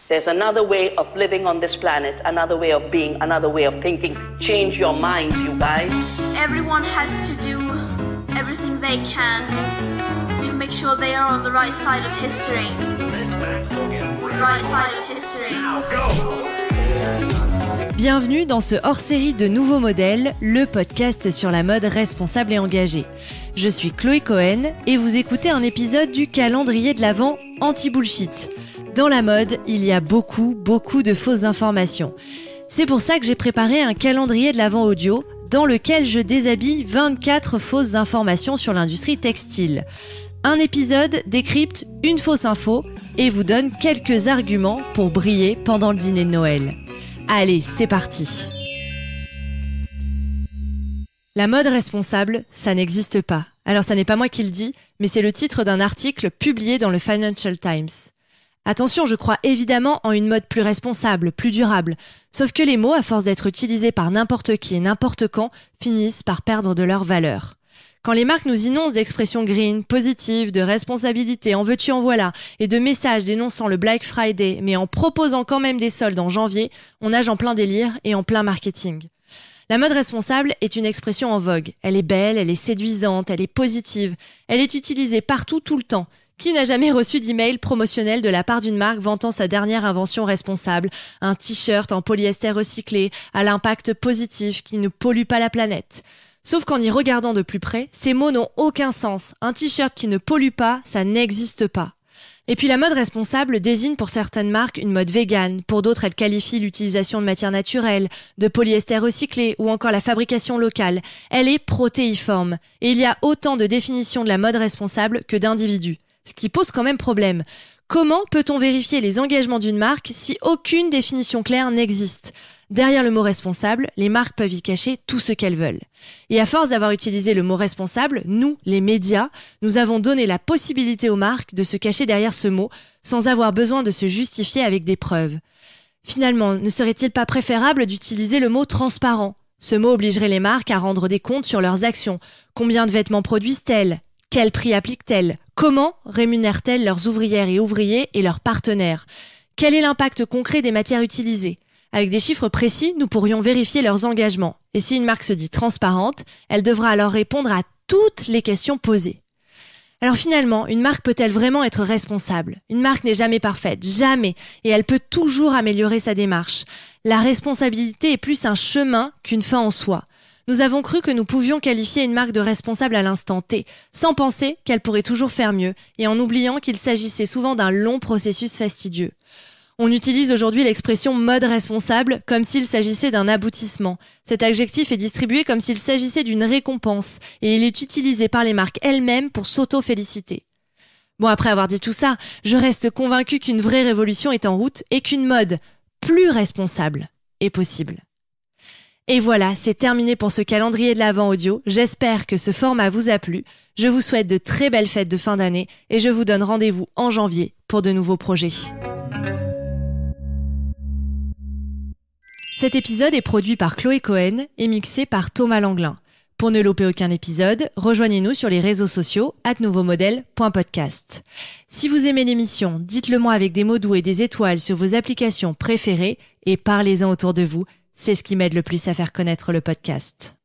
There's another way of living on this planet, another way of being, another way of thinking. Change your minds, you guys. Everyone has to do everything they can to make sure they are on the right side of history. Right side of history. Bienvenue dans ce hors-série de Nouveaux Modèles, le podcast sur la mode responsable et engagée. Je suis Chloé Cohen et vous écoutez un épisode du calendrier de l'Avent anti-bullshit. Dans la mode, il y a beaucoup de fausses informations. C'est pour ça que j'ai préparé un calendrier de l'Avent audio dans lequel je déshabille 24 fausses informations sur l'industrie textile. Un épisode décrypte une fausse info et vous donne quelques arguments pour briller pendant le dîner de Noël. Allez, c'est parti. La mode responsable, ça n'existe pas. Alors ça n'est pas moi qui le dis, mais c'est le titre d'un article publié dans le Financial Times. Attention, je crois évidemment en une mode plus responsable, plus durable. Sauf que les mots, à force d'être utilisés par n'importe qui et n'importe quand, finissent par perdre de leur valeur. Quand les marques nous inondent d'expressions green, positives, de responsabilité, en veux-tu en voilà, et de messages dénonçant le Black Friday, mais en proposant quand même des soldes en janvier, on nage en plein délire et en plein marketing. La mode responsable est une expression en vogue. Elle est belle, elle est séduisante, elle est positive. Elle est utilisée partout, tout le temps. Qui n'a jamais reçu d'email promotionnel de la part d'une marque vantant sa dernière invention responsable, un t-shirt en polyester recyclé, à l'impact positif qui ne pollue pas la planète? Sauf qu'en y regardant de plus près, ces mots n'ont aucun sens. Un t-shirt qui ne pollue pas, ça n'existe pas. Et puis la mode responsable désigne pour certaines marques une mode végane, pour d'autres elle qualifie l'utilisation de matières naturelles, de polyester recyclé ou encore la fabrication locale. Elle est protéiforme. Et il y a autant de définitions de la mode responsable que d'individus. Ce qui pose quand même problème. Comment peut-on vérifier les engagements d'une marque si aucune définition claire n'existe ? Derrière le mot responsable, les marques peuvent y cacher tout ce qu'elles veulent. Et à force d'avoir utilisé le mot responsable, nous, les médias, nous avons donné la possibilité aux marques de se cacher derrière ce mot sans avoir besoin de se justifier avec des preuves. Finalement, ne serait-il pas préférable d'utiliser le mot transparent ? Ce mot obligerait les marques à rendre des comptes sur leurs actions. Combien de vêtements produisent-elles ? Quel prix appliquent-elles ? Comment rémunèrent-elles leurs ouvrières et ouvriers et leurs partenaires ? Quel est l'impact concret des matières utilisées ? Avec des chiffres précis, nous pourrions vérifier leurs engagements. Et si une marque se dit transparente, elle devra alors répondre à toutes les questions posées. Alors finalement, une marque peut-elle vraiment être responsable ? Une marque n'est jamais parfaite, jamais, et elle peut toujours améliorer sa démarche. La responsabilité est plus un chemin qu'une fin en soi. Nous avons cru que nous pouvions qualifier une marque de responsable à l'instant T, sans penser qu'elle pourrait toujours faire mieux, et en oubliant qu'il s'agissait souvent d'un long processus fastidieux. On utilise aujourd'hui l'expression mode responsable comme s'il s'agissait d'un aboutissement. Cet adjectif est distribué comme s'il s'agissait d'une récompense, et il est utilisé par les marques elles-mêmes pour s'auto-féliciter. Bon, après avoir dit tout ça, je reste convaincue qu'une vraie révolution est en route et qu'une mode plus responsable est possible. Et voilà, c'est terminé pour ce calendrier de l'Avent audio. J'espère que ce format vous a plu. Je vous souhaite de très belles fêtes de fin d'année et je vous donne rendez-vous en janvier pour de nouveaux projets. Cet épisode est produit par Chloé Cohen et mixé par Thomas Langlin. Pour ne louper aucun épisode, rejoignez-nous sur les réseaux sociaux @nouveaumodèle.podcast. Si vous aimez l'émission, dites-le moi avec des mots doux et des étoiles sur vos applications préférées et parlez-en autour de vous. C'est ce qui m'aide le plus à faire connaître le podcast.